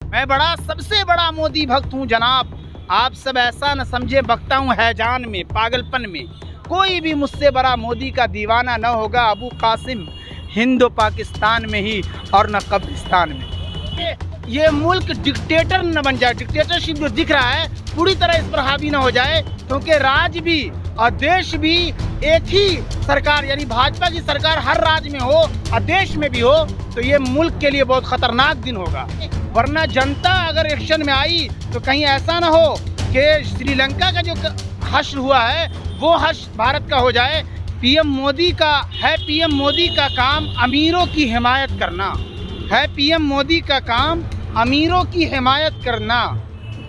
मैं सबसे बड़ा मोदी भक्त हूँ जनाब। आप सब ऐसा न समझे, बकता हूँ हैजान में, पागलपन में। कोई भी मुझसे बड़ा मोदी का दीवाना न होगा। अबू कासिम हिंदो पाकिस्तान में ही और न कब्रिस्तान में। ये मुल्क डिक्टेटर न बन जाए, डिक्टेटरशिप जो दिख रहा है पूरी तरह इस पर हावी न हो जाए, क्योंकि राज भी और देश भी एक ही सरकार यानी भाजपा की सरकार हर राज्य में हो और देश में भी हो, तो ये मुल्क के लिए बहुत खतरनाक दिन होगा। वरना जनता अगर एक्शन में आई तो कहीं ऐसा ना हो कि श्रीलंका का जो हश्र हुआ है वो हश्र भारत का हो जाए। पीएम मोदी का काम अमीरों की हिमायत करना है। पीएम मोदी का काम अमीरों की हिमायत करना,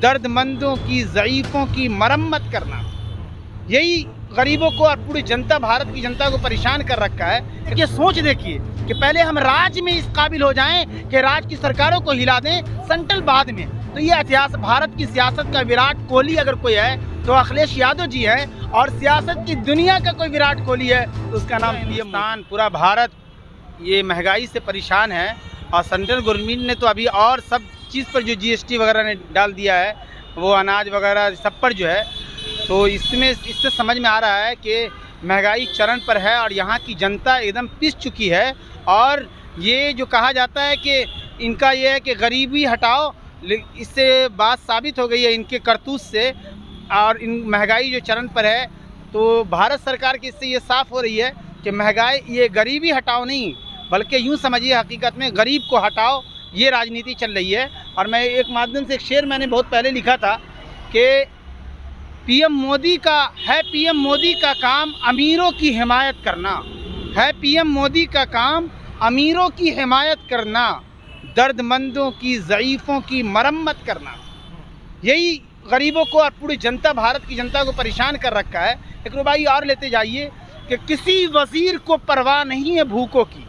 दर्दमंदों की, ज़ईफ़ों की मरम्मत करना। यही गरीबों को और पूरी जनता, भारत की जनता को परेशान कर रखा है। ये सोच देखिए कि पहले हम राज्य में इस काबिल हो जाएं कि राज्य की सरकारों को हिला दें, सेंट्रल बाद में। तो ये इतिहास भारत की सियासत का विराट कोहली अगर कोई है तो अखिलेश यादव जी है, और सियासत की दुनिया का कोई विराट कोहली है तो उसका नाम पीएम। पूरा भारत ये महंगाई से परेशान है, और सेंट्रल गवर्नमेंट ने तो अभी और सब चीज़ पर जो जीएसटी वगैरह ने डाल दिया है, वो अनाज वगैरह सब पर जो है, तो इससे समझ में आ रहा है कि महंगाई चरम पर है और यहाँ की जनता एकदम पिस चुकी है। और ये जो कहा जाता है कि इनका ये है कि गरीबी हटाओ, इससे बात साबित हो गई है इनके करतूत से। और इन महंगाई जो चरम पर है, तो भारत सरकार की इससे ये साफ़ हो रही है कि महंगाई, ये गरीबी हटाओ नहीं, बल्कि यूँ समझिए हकीकत में गरीब को हटाओ, ये राजनीति चल रही है। और मैं एक माध्यम से एक शेर मैंने बहुत पहले लिखा था कि पीएम मोदी का काम अमीरों की हिमायत करना है। पीएम मोदी का काम अमीरों की हिमायत करना, दर्दमंदों की, ज़ईफ़ों की मरम्मत करना। यही गरीबों को और पूरी जनता, भारत की जनता को परेशान कर रखा है। एक रुबाई और लेते जाइए कि किसी वज़ीर को परवाह नहीं है भूखों की,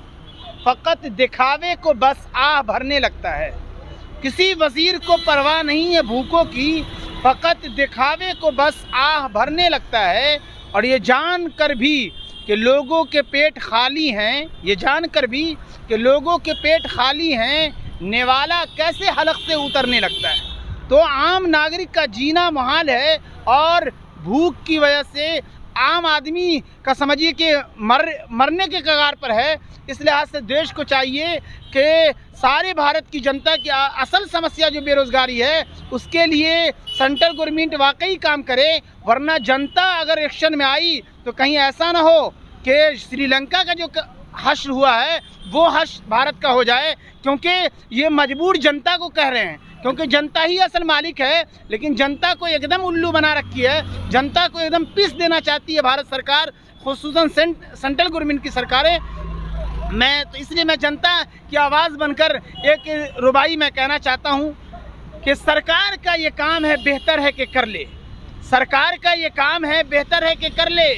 फ़कत दिखावे को बस आह भरने लगता है। किसी वज़ीर को परवाह नहीं है भूखों की, फ़कत दिखावे को बस आह भरने लगता है। और ये जान कर भी कि लोगों के पेट खाली हैं, नेवाला कैसे हलक से उतरने लगता है। तो आम नागरिक का जीना मुहाल है, और भूख की वजह से आम आदमी का समझिए कि मरने के कगार पर है। इस लिहाज से देश को चाहिए कि सारे भारत की जनता की असल समस्या जो बेरोज़गारी है, उसके लिए सेंट्रल गवर्नमेंट वाकई काम करे। वरना जनता अगर एक्शन में आई तो कहीं ऐसा ना हो कि श्रीलंका का जो हश्र हुआ है वो हश्र भारत का हो जाए। क्योंकि ये मजबूर जनता को कह रहे हैं, क्योंकि जनता ही असल मालिक है, लेकिन जनता को एकदम उल्लू बना रखी है। जनता को एकदम पीस देना चाहती है भारत सरकार, खुसूसन सेंट्रल गवर्नमेंट की सरकारें। इसलिए मैं जनता की आवाज़ बनकर एक रुबाई मैं कहना चाहता हूँ कि सरकार का ये काम है, बेहतर है कि कर ले। सरकार का ये काम है, बेहतर है कि कर ले।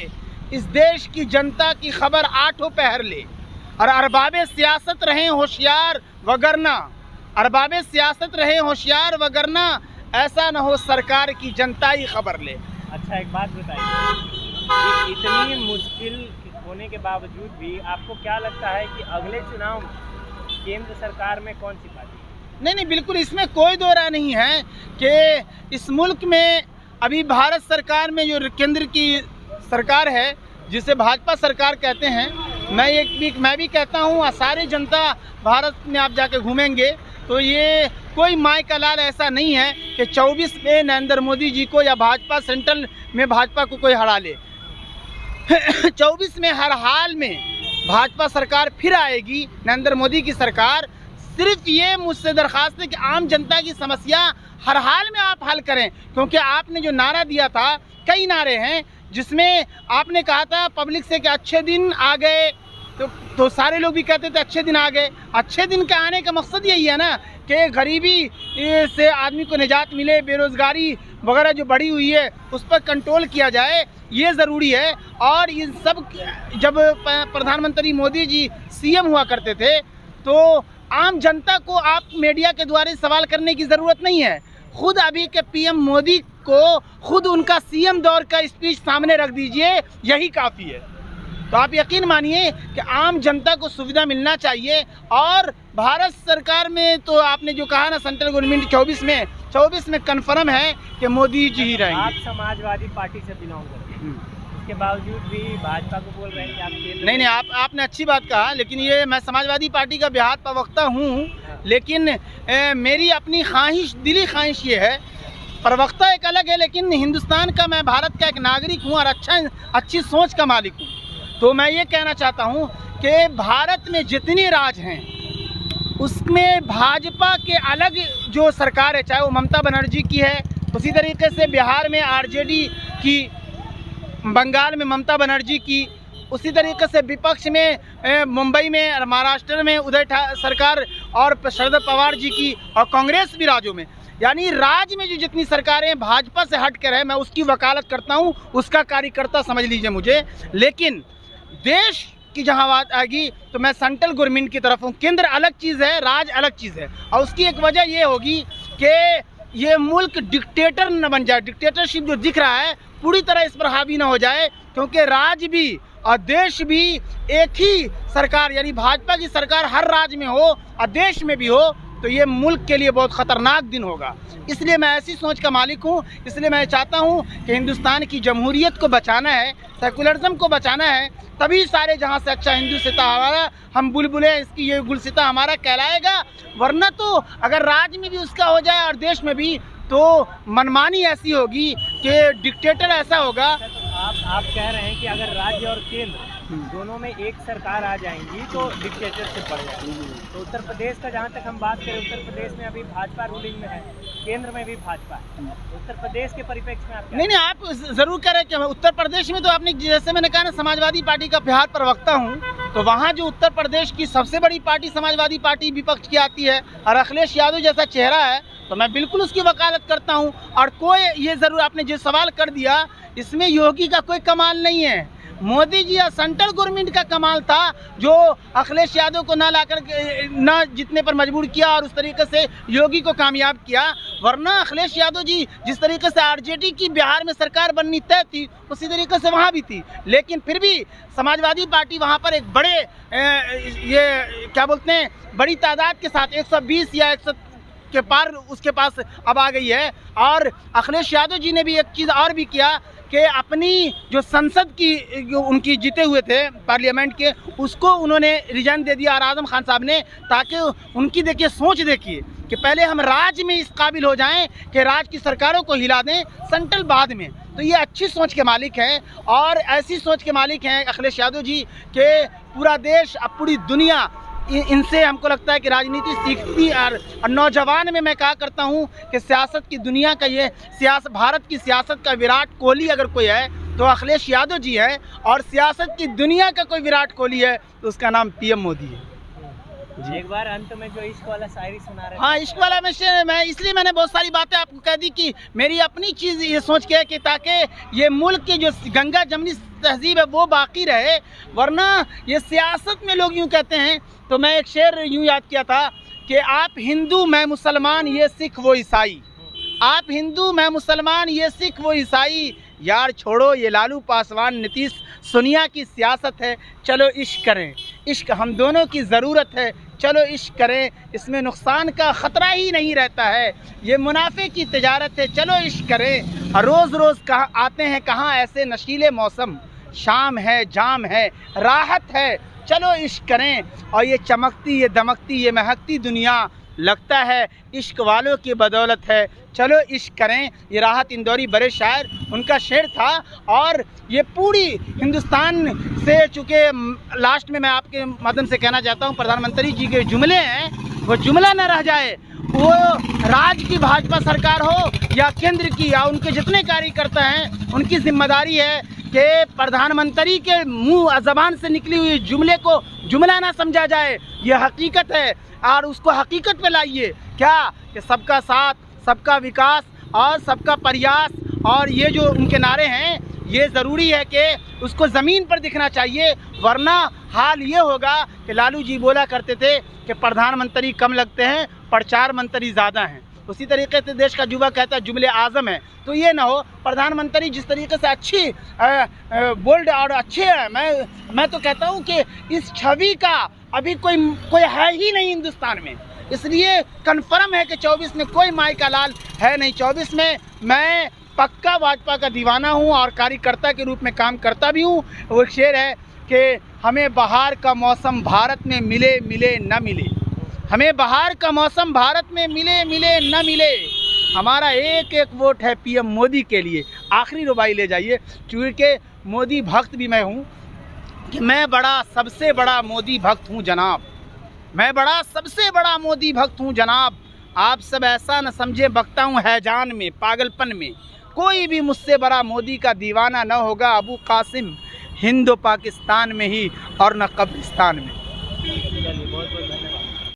इस देश की जनता की खबर आठों पहर ले, और अरबाबे सियासत रहें होशियार वगरना ऐसा न हो सरकार की जनता ही खबर ले। अच्छा, एक बात बताइए, इतनी मुश्किल होने के बावजूद भी आपको क्या लगता है कि अगले चुनाव में केंद्र सरकार में कौन सी पार्टी? नहीं, बिल्कुल इसमें कोई दो राय नहीं है कि इस मुल्क में अभी भारत सरकार में जो केंद्र की सरकार है, जिसे भाजपा सरकार कहते हैं, मैं भी कहता हूँ, सारी जनता भारत में आप जाके घूमेंगे तो ये कोई माई का लाल ऐसा नहीं है कि 24 में नरेंद्र मोदी जी को या भाजपा सेंट्रल में भाजपा को कोई हरा ले। 24 में हर हाल में भाजपा सरकार फिर आएगी, नरेंद्र मोदी की सरकार। सिर्फ ये मुझसे दरख्वास्त है कि आम जनता की समस्या हर हाल में आप हल करें, क्योंकि आपने जो नारा दिया था, कई नारे हैं जिसमें आपने कहा था पब्लिक से कि अच्छे दिन आ गए, तो सारे लोग भी कहते थे अच्छे दिन आ गए। अच्छे दिन के आने का मकसद यही है ना कि गरीबी से आदमी को निजात मिले, बेरोज़गारी वगैरह जो बढ़ी हुई है उस पर कंट्रोल किया जाए, ये ज़रूरी है। और ये सब जब प्रधानमंत्री मोदी जी सीएम हुआ करते थे तो आम जनता को आप मीडिया के द्वारा सवाल करने की ज़रूरत नहीं है। खुद अभी के पीएम मोदी को खुद उनका सीएम दौर का स्पीच सामने रख दीजिए, यही काफ़ी है। तो आप यकीन मानिए कि आम जनता को सुविधा मिलना चाहिए। और भारत सरकार में तो आपने जो कहा ना, सेंट्रल गवर्नमेंट 24 में कन्फर्म है कि मोदी जी ही रहेंगे। आप समाजवादी पार्टी से बिलोंग करते हैं, उसके बावजूद भी भाजपा को बोल रहे हैं कि आप केंद्र नहीं, आपने अच्छी बात कहा, लेकिन ये मैं समाजवादी पार्टी का बेहद प्रवक्ता हूँ, लेकिन मेरी अपनी ख्वाहिश, दिली ख्वाहिश ये है, प्रवक्ता एक अलग है, लेकिन हिंदुस्तान का, मैं भारत का एक नागरिक हूँ और अच्छी सोच का मालिक हूँ। तो मैं ये कहना चाहता हूँ कि भारत में जितने राज हैं उसमें भाजपा के अलग जो सरकार है, चाहे वो ममता बनर्जी की है, उसी तरीके से बिहार में आरजेडी की, बंगाल में ममता बनर्जी की, उसी तरीके से विपक्ष में मुंबई में, महाराष्ट्र में उदय सरकार और शरद पवार जी की, और कांग्रेस भी राज्यों में, यानी राज्य में जो जितनी सरकारें भाजपा से हट कर है, मैं उसकी वकालत करता हूं, उसका कार्यकर्ता समझ लीजिए मुझे। लेकिन देश की जहां बात आएगी तो मैं सेंट्रल गवर्नमेंट की तरफ हूं। केंद्र अलग चीज़ है, राज्य अलग चीज़ है, और उसकी एक वजह ये होगी कि ये मुल्क डिक्टेटर न बन जाए। डिक्टेटरशिप जो दिख रहा है पूरी तरह इस पर हावी ना हो जाए, क्योंकि राज्य भी और देश भी एक ही सरकार, यानी भाजपा की सरकार हर राज्य में हो और देश में भी हो, तो ये मुल्क के लिए बहुत ख़तरनाक दिन होगा। इसलिए मैं ऐसी सोच का मालिक हूँ। इसलिए मैं चाहता हूँ कि हिंदुस्तान की जमहूरियत को बचाना है, सेकुलरिज्म को बचाना है, तभी सारे जहाँ से अच्छा हिंदू सिता हमारा, हम बुलबुलें इसकी, ये गुलसिता हमारा कहलाएगा। वरना तो अगर राज्य में भी उसका हो जाए और देश में भी, तो मनमानी ऐसी होगी कि डिक्टेटर ऐसा होगा। आप कह रहे हैं कि अगर राज्य और केंद्र दोनों में एक सरकार आ जाएंगी तो डिक्टेटरशिप बढ़ जाएगी। तो उत्तर प्रदेश का जहाँ तक हम बात करें, उत्तर प्रदेश में अभी भाजपा रूलिंग में है, केंद्र में भी भाजपा है। उत्तर प्रदेश के परिप्रेक्ष्य में आप नहीं, आप ज़रूर कह रहे हैं कि उत्तर प्रदेश में, तो आपने जैसे मैंने कहा ना, समाजवादी पार्टी का बिहार प्रवक्ता हूँ, तो वहाँ जो उत्तर प्रदेश की सबसे बड़ी पार्टी समाजवादी पार्टी विपक्ष की आती है और अखिलेश यादव जैसा चेहरा है, तो मैं बिल्कुल उसकी वकालत करता हूँ। और कोई ये ज़रूर, आपने जो सवाल कर दिया, इसमें योगी का कोई कमाल नहीं है, मोदी जी या सेंट्रल गवर्नमेंट का कमाल था, जो अखिलेश यादव को ना जीतने पर मजबूर किया और उस तरीके से योगी को कामयाब किया। वरना अखिलेश यादव जी जिस तरीके से आरजेडी की बिहार में सरकार बननी तय थी, उसी तरीके से वहाँ भी थी, लेकिन फिर भी समाजवादी पार्टी वहाँ पर एक बड़े ये क्या बोलते हैं, बड़ी तादाद के साथ 120 या 100 के पार उसके पास अब आ गई है। और अखिलेश यादव जी ने भी एक चीज़ और भी किया कि अपनी जो संसद की, जो उनकी जीते हुए थे पार्लियामेंट के, उसको उन्होंने रिजाइन दे दिया और आजम खान साहब ने, ताकि उनकी देखिए सोच देखिए कि पहले हम राज्य में इस काबिल हो जाएं कि राज्य की सरकारों को हिला दें, सेंट्रल बाद में। तो ये अच्छी सोच के मालिक हैं और ऐसी सोच के मालिक हैं अखिलेश यादव जी कि पूरा देश, अब पूरी दुनिया इनसे हमको लगता है कि राजनीति सीखती। और नौजवान में मैं कहा करता हूँ कि सियासत की दुनिया का, ये भारत की सियासत का विराट कोहली अगर कोई है तो अखिलेश यादव जी है, और सियासत की दुनिया का कोई विराट कोहली है तो उसका नाम पीएम मोदी है। एक बार अंत में जो इश्क वाला शायरी सुना रहे, हाँ, इश्क वाला में मैं इसलिए मैंने बहुत सारी बातें आपको कह दी कि मेरी अपनी चीज़ ये सोच के है कि ताकि ये मुल्क की जो गंगा जमनी तहजीब है वो बाकी रहे। वरना ये सियासत में लोग यूँ कहते हैं, तो मैं एक शेर यूँ याद किया था कि आप हिंदू मैं मुसलमान ये सिख वो ईसाई, आप हिंदू मैं मुसलमान ये सिख वो ईसाई, यार छोड़ो ये लालू पासवान नीतीश सोनिया की सियासत है, चलो इश्क करें, इश्क हम दोनों की ज़रूरत है, चलो इश्क करें, इसमें नुकसान का ख़तरा ही नहीं रहता है, ये मुनाफे की तिजारत है, चलो इश्क करें। रोज़ रोज़ कहाँ आते हैं कहाँ ऐसे नशीले मौसम, शाम है जाम है राहत है, चलो इश्क करें। और ये चमकती ये दमकती ये महकती दुनिया लगता है इश्क वालों की बदौलत है, चलो इश्क करें। ये राहत इंदौरी बड़े शायर, उनका शेर था। और ये पूरी हिंदुस्तान से, चूँकि लास्ट में मैं आपके माध्यम से कहना चाहता हूँ, प्रधानमंत्री जी के जुमले हैं, वो जुमला न रह जाए, वो राज्य की भाजपा सरकार हो या केंद्र की या उनके जितने कार्यकर्ता हैं, उनकी जिम्मेदारी है कि प्रधानमंत्री के मुंह ज़बान से निकली हुई जुमले को जुमला ना समझा जाए, ये हकीकत है और उसको हकीकत पे लाइए। क्या कि सबका साथ, सबका विकास और सबका प्रयास, और ये जो उनके नारे हैं ये ज़रूरी है कि उसको ज़मीन पर दिखना चाहिए। वरना हाल ये होगा कि लालू जी बोला करते थे कि प्रधानमंत्री कम लगते हैं, प्रचार मंत्री ज़्यादा हैं। उसी तरीके से देश का युवा कहता है जुमले आज़म है। तो ये ना हो, प्रधानमंत्री जिस तरीके से अच्छी बोल्ड और अच्छे हैं, मैं तो कहता हूँ कि इस छवि का अभी कोई है ही नहीं हिंदुस्तान में। इसलिए कन्फर्म है कि 24 में कोई माई का लाल है नहीं। 24 में मैं पक्का भाजपा का दीवाना हूँ और कार्यकर्ता के रूप में काम करता भी हूँ। वो एक शेर है कि हमें बाहर का मौसम भारत में मिले मिले न मिले, हमें बाहर का मौसम भारत में मिले मिले न मिले, हमारा एक एक वोट है पीएम मोदी के लिए। आखिरी रुबाई ले जाइए, क्योंकि मोदी भक्त भी मैं हूँ कि मैं सबसे बड़ा मोदी भक्त हूँ जनाब, मैं सबसे बड़ा मोदी भक्त हूँ जनाब। आप सब ऐसा न समझे बकता हूँ हैजान में, पागलपन में, कोई भी मुझसे बड़ा मोदी का दीवाना न होगा अबू कासिम, हिंदो पाकिस्तान में ही और न कब्रिस्तान में।